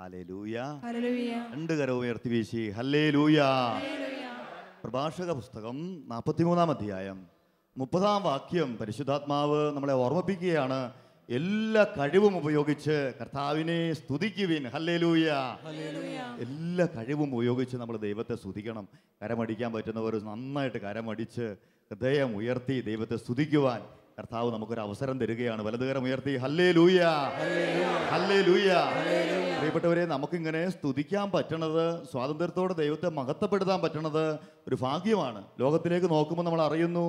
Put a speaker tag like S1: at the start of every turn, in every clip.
S1: Hallelujah. രണ്ട് കരവും ഉയർത്തി വീശി ഹല്ലേലൂയ. പ്രഭാഷക പുസ്തകം 43-ാം അധ്യായം 30-ാം വാക്യം പരിശുദ്ധാത്മാവ് നമ്മളെ ഓർമ്മിപ്പിക്കുകയാണ്. എല്ലാ കഴിവും ഉപയോഗിച്ച് കർത്താവിനെ സ്തുതിക്കുവിൻ. ഹല്ലേലൂയ. എല്ലാ കഴിവും ഉപയോഗിച്ച് നമ്മൾ ദൈവത്തെ സ്തുതിക്കണം. കരമടിക്കാൻ പറ്റുന്നവർ നന്നായിട്ട് കരമടിച്ച് ഹൃദയം ഉയർത്തി ദൈവത്തെ സ്തുതിക്കുവാൻ കർത്താവ് നമുക്കൊരു അവസരം തരികയാണ്. വലതുകരം ഉയർത്തി ഹല്ലേലൂയ, ഹല്ലേലൂയ. പ്രിയപ്പെട്ടവരെ, നമുക്കിങ്ങനെ സ്തുതിക്കാൻ പറ്റണത്, സ്വാതന്ത്ര്യത്തോടെ ദൈവത്തെ മഹത്വപ്പെടുത്താൻ പറ്റണത് ഒരു ഭാഗ്യമാണ്. ലോകത്തിലേക്ക് നോക്കുമ്പോൾ നമ്മൾ അറിയുന്നു,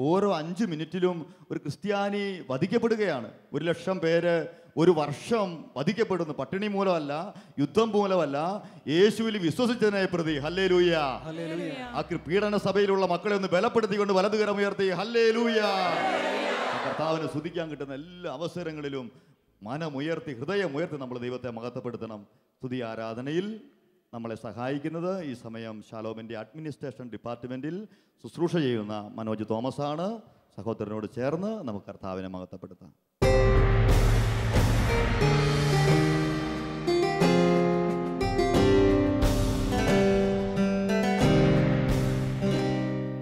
S1: ഓരോ 5 മിനിറ്റിലും ഒരു ക്രിസ്ത്യാനി വധിക്കപ്പെടുകയാണ്. 1,00,000 പേര് ഒരു വർഷം വധിക്കപ്പെടുന്നു. പട്ടിണി മൂലമല്ല, യുദ്ധം മൂലമല്ല, യേശുവിൽ വിശ്വസിച്ചതിനെ പ്രതി. ഹല്ലേലൂയ. ആ പീഡന സഭയിലുള്ള മക്കളെ ഒന്ന് ബലപ്പെടുത്തിക്കൊണ്ട് വലതുകരം ഉയർത്തി ഹല്ലേലൂയ. കർത്താവിനെ സ്തുതിക്കാൻ കിട്ടുന്ന എല്ലാ അവസരങ്ങളിലും മനമുയർത്തി, ഹൃദയമുയർത്തി നമ്മൾ ദൈവത്തെ മഹത്വപ്പെടുത്തണം. സ്തുതി ആരാധനയിൽ നമ്മളെ സഹായിക്കുന്നത് ഈ സമയം ഷാലോമിൻ്റെ അഡ്മിനിസ്ട്രേഷൻ ഡിപ്പാർട്ട്മെൻറ്റിൽ ശുശ്രൂഷ ചെയ്യുന്ന മനോജ് തോമസ് ആണ്. സഹോദരനോട് ചേർന്ന് നമുക്ക് കർത്താവിനെ മഹത്വപ്പെടുത്താം.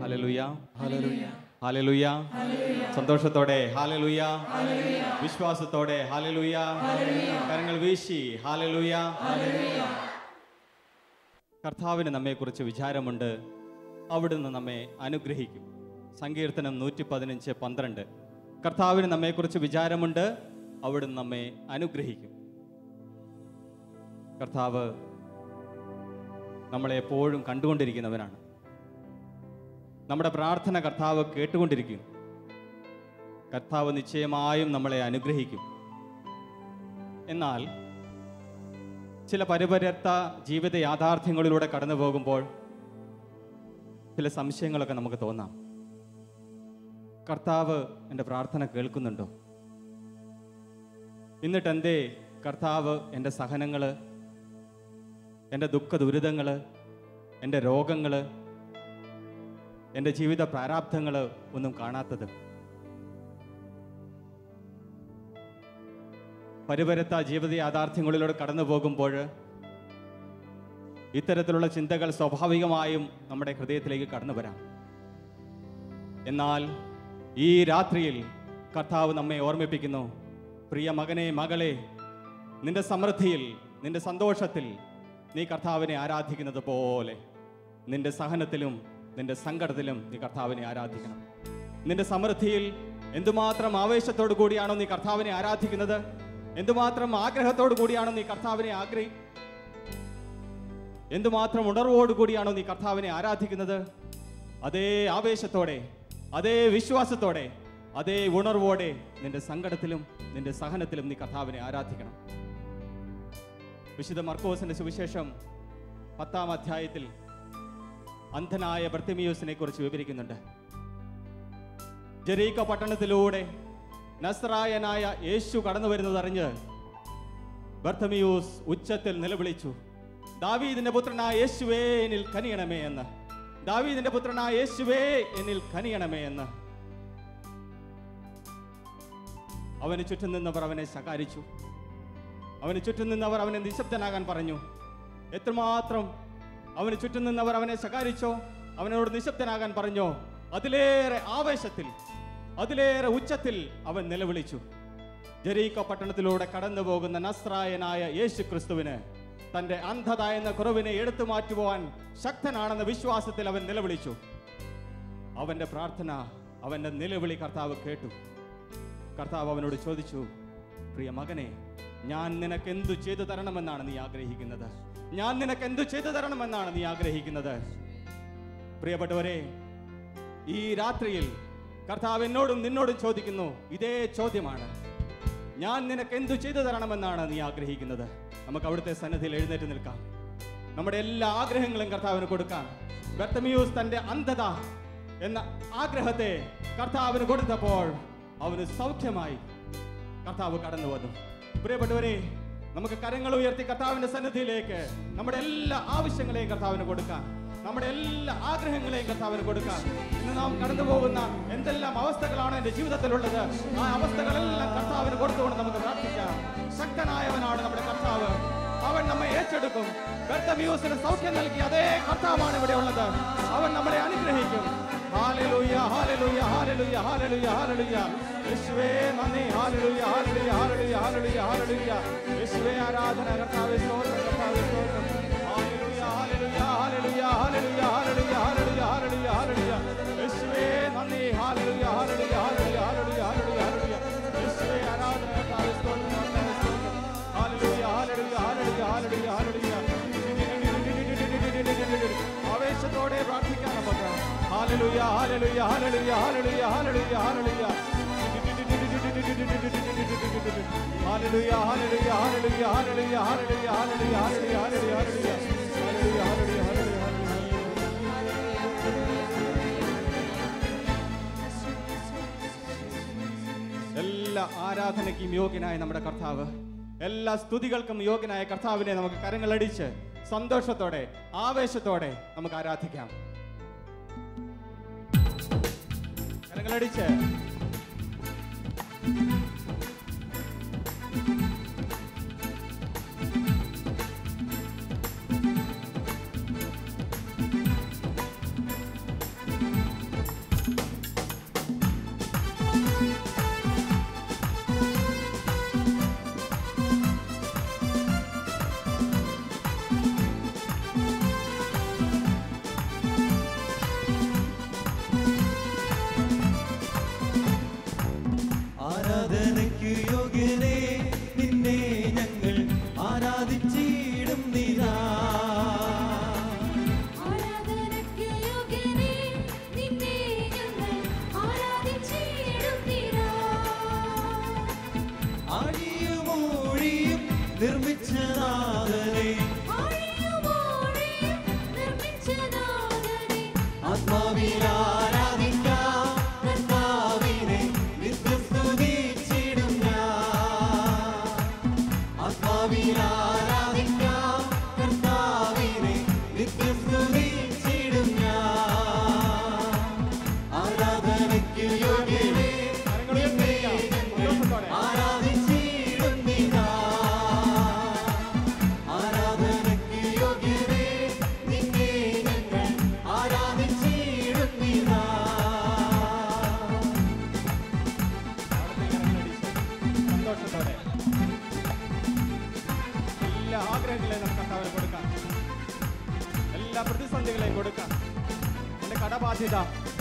S2: ഹല്ലേലൂയ, ഹല്ലേലൂയ, ഹല്ലേലൂയ. സന്തോഷത്തോടെ ഹല്ലേലൂയ, വിശ്വാസത്തോടെ ഹല്ലേലൂയ, കരങ്ങൾ വീശി ഹല്ലേലൂയ. കർത്താവിന് നമ്മെക്കുറിച്ച് വിചാരമുണ്ട്, അവിടുന്ന് നമ്മെ അനുഗ്രഹിക്കും. സങ്കീർത്തനം 115:12. കർത്താവിന് നമ്മെക്കുറിച്ച് വിചാരമുണ്ട്, അവിടുന്ന് നമ്മെ അനുഗ്രഹിക്കും. കർത്താവ് നമ്മളെ എപ്പോഴും കണ്ടുകൊണ്ടിരിക്കുന്നവനാണ്. നമ്മുടെ പ്രാർത്ഥന കർത്താവ് കേട്ടുകൊണ്ടിരിക്കും. കർത്താവ് നിശ്ചയമായും നമ്മളെ അനുഗ്രഹിക്കും. എന്നാൽ ചില പരിപര്യത്ത ജീവിത യാഥാർത്ഥ്യങ്ങളിലൂടെ കടന്നു പോകുമ്പോൾ ചില സംശയങ്ങളൊക്കെ നമുക്ക് തോന്നാം. കർത്താവ് എൻ്റെ പ്രാർത്ഥന കേൾക്കുന്നുണ്ടോ? എന്നിട്ട് എന്തേ കർത്താവ് എൻ്റെ സഹനങ്ങൾ, എൻ്റെ ദുഃഖ ദുരിതങ്ങൾ, എൻ്റെ രോഗങ്ങൾ, എൻ്റെ ജീവിത പ്രാരാബ്ധങ്ങൾ ഒന്നും കാണാത്തത്? പരിപരത്ത ജീവിത യാഥാർത്ഥ്യങ്ങളിലൂടെ കടന്നു പോകുമ്പോൾ ഇത്തരത്തിലുള്ള ചിന്തകൾ സ്വാഭാവികമായും നമ്മുടെ ഹൃദയത്തിലേക്ക് കടന്നു വരാം. എന്നാൽ ഈ രാത്രിയിൽ കർത്താവ് നമ്മെ ഓർമ്മിപ്പിക്കുന്നു, പ്രിയ മകനെ, മകളെ, നിന്റെ സമൃദ്ധിയിൽ, നിന്റെ സന്തോഷത്തിൽ നീ കർത്താവിനെ ആരാധിക്കുന്നത് പോലെ നിന്റെ സഹനത്തിലും നിന്റെ സങ്കടത്തിലും നീ കർത്താവിനെ ആരാധിക്കണം. നിന്റെ സമൃദ്ധിയിൽ എന്തുമാത്രം ആവേശത്തോടു കൂടിയാണോ നീ കർത്താവിനെ ആരാധിക്കുന്നത്, എന്തുമാത്രം ആഗ്രഹത്തോടു കൂടിയാണോ നീ കർത്താവിനെ എന്തുമാത്രം ഉണർവോടു കൂടിയാണോ നീ കർത്താവിനെ ആരാധിക്കുന്നത്, അതേ ആവേശത്തോടെ, അതേ വിശ്വാസത്തോടെ, അതേ ഉണർവോടെ നിന്റെ സങ്കടത്തിലും നിന്റെ സഹനത്തിലും നീ കർത്താവിനെ ആരാധിക്കണം. വിശുദ്ധ മർക്കോസിന്റെ സുവിശേഷം 10-ാം അധ്യായത്തിൽ അന്ധനായ ബർത്തിമിയോസിനെ കുറിച്ച് വിവരിക്കുന്നുണ്ട്. ജെറീക്കോ പട്ടണത്തിലൂടെ നസ്രായനായ യേശു കടന്നു വരുന്നതറിഞ്ഞ് ബർത്തിമിയോസ് ഉച്ചത്തിൽ നിലവിളിച്ചു, ദാവീദിന്റെ പുത്രനായ യേശുവേ എന്നിൽ കനിയണമേ എന്ന്. ദാവീദിന്റെ പുത്രനായ യേശുവേ എന്നിൽ കനിയണമേ എന്ന്. അവന് ചുറ്റും നിന്നവർ അവനെ ശകാരിച്ചു. അവന് ചുറ്റും നിന്നവർ അവനെ നിശബ്ദനാകാൻ പറഞ്ഞു. എത്രമാത്രം അവന് ചുറ്റും നിന്നവർ അവനെ ശകാരിച്ചോ, അവനോട് നിശബ്ദനാകാൻ പറഞ്ഞോ, അതിലേറെ ആവേശത്തിൽ, അതിലേറെ ഉച്ചത്തിൽ അവൻ നിലവിളിച്ചു. ജെറീക്കോ പട്ടണത്തിലൂടെ കടന്നു പോകുന്ന നസ്രായനായ യേശു ക്രിസ്തുവിന് തന്റെ അന്ധത എന്ന കുറവിനെ എടുത്തു മാറ്റുവാൻ ശക്തനാണെന്ന വിശ്വാസത്തിൽ അവൻ നിലവിളിച്ചു. അവന്റെ പ്രാർത്ഥന, അവന്റെ നിലവിളി കർത്താവ് കേട്ടു. കർത്താവ് അവനോട് ചോദിച്ചു, പ്രിയ മകനെ, ഞാൻ നിനക്ക് എന്തു ചെയ്തു തരണമെന്നാണ് നീ ആഗ്രഹിക്കുന്നത്? ഞാൻ നിനക്ക് എന്തു ചെയ്തു തരണമെന്നാണ് നീ ആഗ്രഹിക്കുന്നത്? പ്രിയപ്പെട്ടവരെ, ഈ രാത്രിയിൽ കർത്താവ് എന്നോടും നിന്നോടും ചോദിക്കുന്നു ഇതേ ചോദ്യമാണ്. ഞാൻ നിനക്ക് എന്തു ചെയ്തു തരണമെന്നാണ് നീ ആഗ്രഹിക്കുന്നത്? നമുക്ക് അവിടുത്തെ സന്നിധിയിൽ എഴുന്നേറ്റ് നിൽക്കാം. നമ്മുടെ എല്ലാ ആഗ്രഹങ്ങളും കർത്താവിന് കൊടുക്കാം. ബർത്തിമിയോസ് തന്റെ അന്ധത എന്ന ആഗ്രഹത്തെ കർത്താവിന് കൊടുത്തപ്പോൾ അവന് സൗഖ്യമായി. കർത്താവ് കടന്നു വന്നു. പ്രിയപ്പെട്ടവരെ, നമുക്ക് കരങ്ങൾ ഉയർത്തി കർത്താവിന്റെ സന്നിധിയിലേക്ക് നമ്മുടെ എല്ലാ ആവശ്യങ്ങളെയും കർത്താവിന് കൊടുക്കാം. നമ്മുടെ എല്ലാ ആഗ്രഹങ്ങളെയും കർത്താവിന് കൊടുക്കാം. ഇന്ന് നാം കടന്നു പോകുന്ന എന്തെല്ലാം അവസ്ഥകളാണ് എന്റെ ജീവിതത്തിലുള്ളത്, ആ അവസ്ഥകളെല്ലാം കർത്താവിന് കൊടുത്തുകൊണ്ട് നമുക്ക് പ്രാർത്ഥിക്കാം. ശക്തനായവനാണ് നമ്മുടെ കർത്താവ്. അവൻ നമ്മെ ഏറ്റെടുക്കും. ബർത്തമീയോസിന് സൗഖ്യം നൽകി അതേ കർത്താവാണ് ഇവിടെ ഉള്ളത്. അവൻ നമ്മളെ അനുഗ്രഹിക്കും. ഹല്ലേലൂയ, ഹല്ലേലൂയ, ഹല്ലേലൂയ, ഹല്ലേലൂയ, ഹല്ലേലൂയ. യേശുവേ നന്ദി. ഹല്ലേലൂയ, ഹല്ലേലൂയ, ഹല്ലേലൂയ, ഹല്ലേലൂയ, ഹല്ലേലൂയ. യേശുവേ ആരാധന. കർത്താവേ സ്തോത്രം, കർത്താവേ സ്തോത്രം. ഹല്ലേലൂയ, ഹല്ലേലൂയ, ഹല്ലേലൂയ, ഹല്ലേലൂയ, ഹല്ലേലൂയ, ഹല്ലേലൂയ, ഹല്ലേലൂയ, ഹല്ലേലൂയ. യേശുവേ നന്ദി. ഹല്ലേലൂയ, ഹല്ലേലൂയ, ഹല്ലേലൂയ, ഹല്ലേലൂയ, ഹല്ലേലൂയ, ഹല്ലേലൂയ. യേശുവേ ആരാധന. കർത്താവേ സ്തോത്രം, കർത്താവേ സ്തോത്രം. ഹല്ലേലൂയ, ഹല്ലേലൂയ, ഹല്ലേലൂയ, ഹല്ലേലൂയ, ഹല്ലേലൂയ. ആവേശത്തോടെ പ്രാർത്ഥിക്കാൻ നമുക്ക്. ഹല്ലേലൂയ, ഹല്ലേലൂയ, ഹല്ലേലൂയ, ഹല്ലേലൂയ, ഹല്ലേലൂയ, ഹല്ലേലൂയ. ഹല്ലേലൂയ, ഹല്ലേലൂയ, ഹല്ലേലൂയ, ഹല്ലേലൂയ, ഹല്ലേലൂയ, ഹല്ലേലൂയ, ഹല്ലേലൂയ, ഹല്ലേലൂയ, ഹല്ലേലൂയ, ഹല്ലേലൂയ, ഹല്ലേലൂയ, ഹല്ലേലൂയ. എല്ലാ ആരാധനയ്ക്കും യോഗ്യനായ നമ്മുടെ കർത്താവ്, എല്ലാ സ്തുതികൾക്കും യോഗ്യനായ കർത്താവിനെ നമുക്ക് കരങ്ങളടിച്ച് സന്തോഷത്തോടെ ആവേശത്തോടെ നമുക്ക് ആരാധിക്കാം. കരങ്ങളടിച്ച്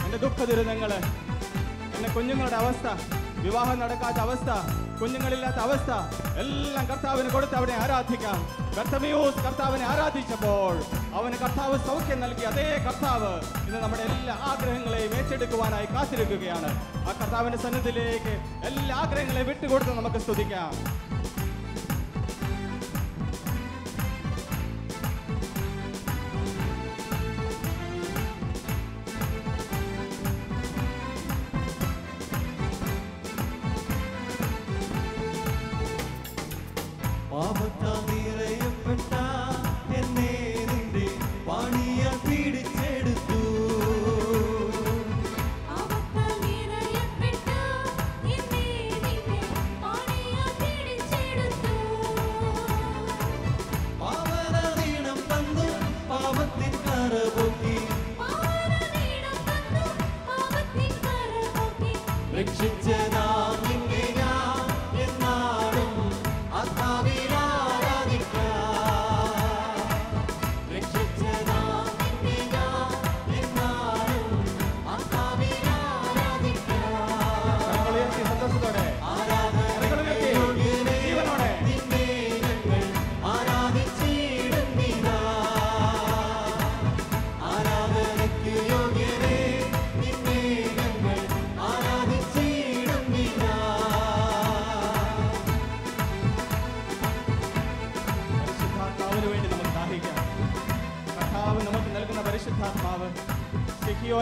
S2: എന്റെ ദുഃഖ ദുരിതങ്ങള്, എന്റെ കുഞ്ഞുങ്ങളുടെ അവസ്ഥ, വിവാഹം നടക്കാത്ത അവസ്ഥ, കുഞ്ഞുങ്ങളില്ലാത്ത അവസ്ഥ എല്ലാം കർത്താവിന് കൊടുത്ത് അവനെ ആരാധിക്കാം. ബർത്തമീയോസ് കർത്താവിനെ ആരാധിച്ചപ്പോൾ അവന് കർത്താവ് സൗഖ്യം നൽകി അതേ കർത്താവ് ഇന്ന് നമ്മുടെ എല്ലാ ആഗ്രഹങ്ങളെയും ഏറ്റെടുക്കുവാനായി കാത്തിരിക്കുകയാണ്. ആ കർത്താവിന്റെ സന്നിധിയിലേക്ക് എല്ലാ ആഗ്രഹങ്ങളെയും വിട്ടുകൊടുത്ത് നമുക്ക് സ്തുതിക്കാം.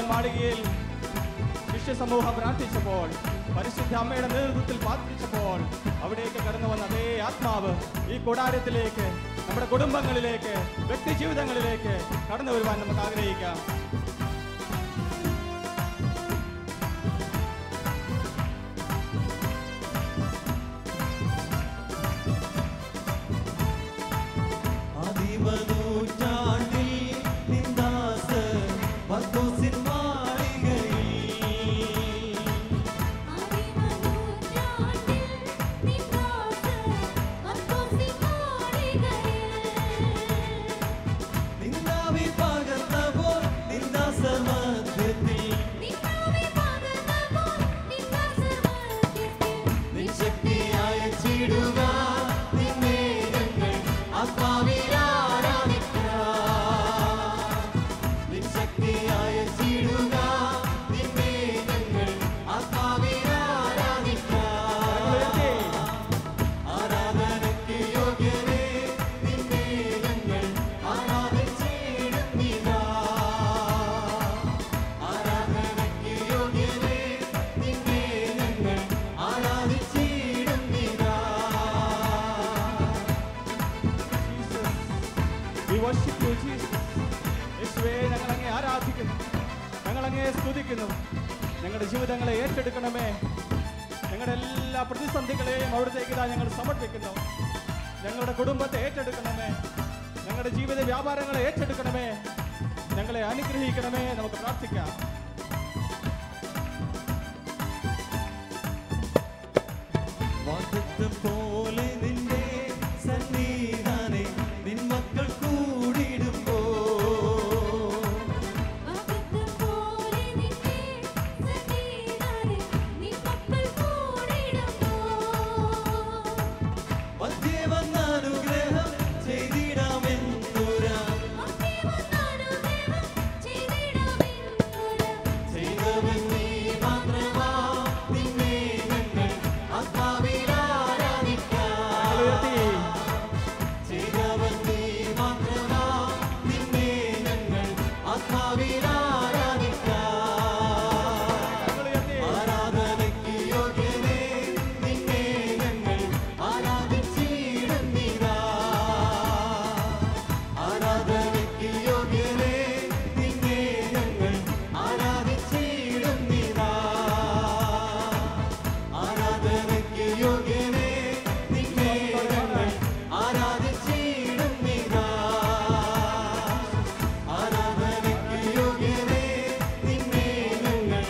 S2: മാളികയിൽ ശിഷ്യസമൂഹം പ്രാർത്ഥിച്ചപ്പോൾ, പരിശുദ്ധ അമ്മയുടെ നേതൃത്വത്തിൽ പ്രാർത്ഥിച്ചപ്പോൾ അവിടേക്ക് കടന്നു വന്ന അതേ ആത്മാവ് ഈ കൂടാരത്തിലേക്ക്, നമ്മുടെ കുടുംബങ്ങളിലേക്ക്, വ്യക്തി ജീവിതങ്ങളിലേക്ക് കടന്നു വരുവാൻ നമുക്ക് ആഗ്രഹിക്കാം. ഞങ്ങളുടെ ജീവിതങ്ങളെ ഏറ്റെടുക്കണമേ. ഞങ്ങളുടെ എല്ലാ പ്രതിസന്ധികളെയും അവിടത്തേക്ക് ഞങ്ങൾ സമർപ്പിക്കുന്നു. ഞങ്ങളുടെ കുടുംബത്തെ ഏറ്റെടുക്കണമേ. ഞങ്ങളുടെ ജീവിത വ്യാപാരങ്ങളെ ഏറ്റെടുക്കണമേ. ഞങ്ങളെ അനുഗ്രഹിക്കണമേ. നമുക്ക് പ്രാർത്ഥിക്കാം.
S3: പോലെ നിന്റെ സന്നിധാനേ നിൻ മക്കൾ കൂടിയിടുമ്പോ മധ്യേ വന്നാനുഗ്രഹം ചെയ്തിടാമെന്നുരാ ചെയ്തവൻ നീ മാത്രമാ നിന്നെ ഞങ്ങൾ ആത്മാവിൽ ആരാധിക്കാം. ചെയ്തവൻ നീ മാത്രമാ നിന്നെ ഞങ്ങൾ ആത്മാവിൽ ആരാധിക്കാം. ആരാധനയ്ക്ക് യോഗ്യനേ നിന്നെ ഞങ്ങൾ ആരാധിച്ചിടുന്നിതാ. ആരാധനയ്ക്ക് യോഗ്യനേ നിന്നെ ഞങ്ങൾ ആരാധിച്ചിടുന്നിതാ. ആരാധനയ്ക്ക് യോഗ്യനേ നിന്നെ ഞങ്ങൾ ആരാധിച്ചിടുന്നിതാ. ആരാധനയ്ക്ക് യോഗ്യനേ നിന്നെ ഞങ്ങൾ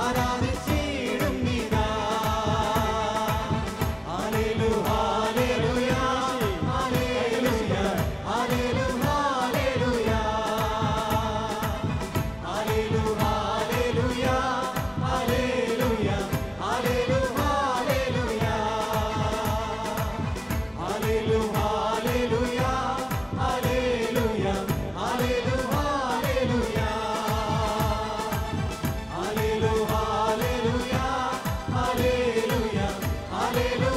S3: ആരാധിച്ചിടുന്നിതാ. ഹല്ലേലൂയ ഹല്ലേലൂയ ഹല്ലേലൂയ ഹല്ലേലൂയ ഹല്ലേലൂയ ഹല്ലേലൂയ ഹല്ലേലൂയ ഹല്ലേലൂയ ഹല്ലേലൂയ ഹല്ലേലൂയ ഹല്ലേലൂയ ഹല്ലേലൂയ ഹല്ലേലൂയ ഹല്ലേലൂയ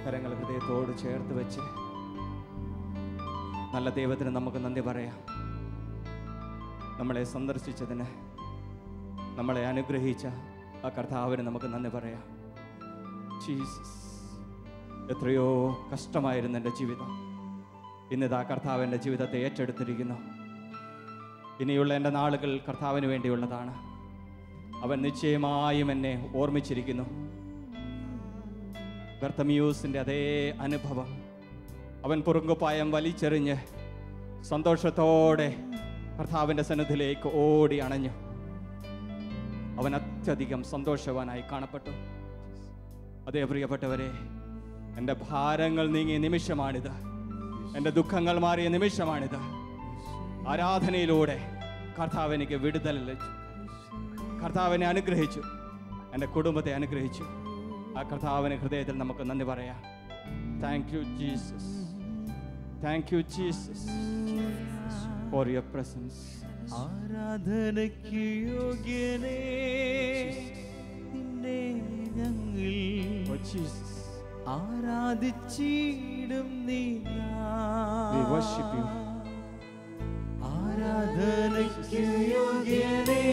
S2: കരങ്ങൾ ഹൃദയത്തോട് ചേർത്ത് വെച്ച് നല്ല ദൈവത്തിന് നമുക്ക് നന്ദി പറയാം. നമ്മളെ സന്ദർശിച്ചതിന്, നമ്മളെ അനുഗ്രഹിച്ച ആ കർത്താവിന് നമുക്ക് നന്ദി പറയാം. ജീസസ്, എത്രയോ കഷ്ടമായിരുന്നു എൻ്റെ ജീവിതം. ഇന്നിതാ കർത്താവ് എൻ്റെ ജീവിതത്തെ ഏറ്റെടുത്തിരിക്കുന്നു. ഇനിയുള്ള എൻ്റെ നാളുകൾ കർത്താവിന് വേണ്ടിയുള്ളതാണ്. അവൻ നിശ്ചയമായും എന്നെ ഓർമ്മിച്ചിരിക്കുന്നു. ബർത്തമിയൂസിൻ്റെ അതേ അനുഭവം. അവൻ പുറുങ്കുപ്പായം വലിച്ചെറിഞ്ഞ് സന്തോഷത്തോടെ കർത്താവിൻ്റെ സന്നിധിയിലേക്ക് ഓടി അണഞ്ഞു. അവൻ അത്യധികം സന്തോഷവാനായി കാണപ്പെട്ടു. അതേ പ്രിയപ്പെട്ടവരെ, എൻ്റെ ഭാരങ്ങൾ നീങ്ങിയ നിമിഷമാണിത്. എൻ്റെ ദുഃഖങ്ങൾ മാറിയ നിമിഷമാണിത്. ആരാധനയിലൂടെ കർത്താവ് എനിക്ക് വിടുതൽ ലഭിച്ചു. കർത്താവിനെ അനുഗ്രഹിച്ചു, എൻ്റെ കുടുംബത്തെ അനുഗ്രഹിച്ചു. ആ കർത്താവിന് ഹൃദയത്തിൽ നമുക്ക് നന്ദി പറയാം. Thank you Jesus, thank you Jesus for your presence.
S3: ആരാധനയ്ക്ക് യോഗ്യനേ നിന്നെ ഞങ്ങൾ ആരാധിച്ചിടും നീ.
S2: We worship you.
S3: ആരാധനയ്ക്ക് യോഗ്യനേ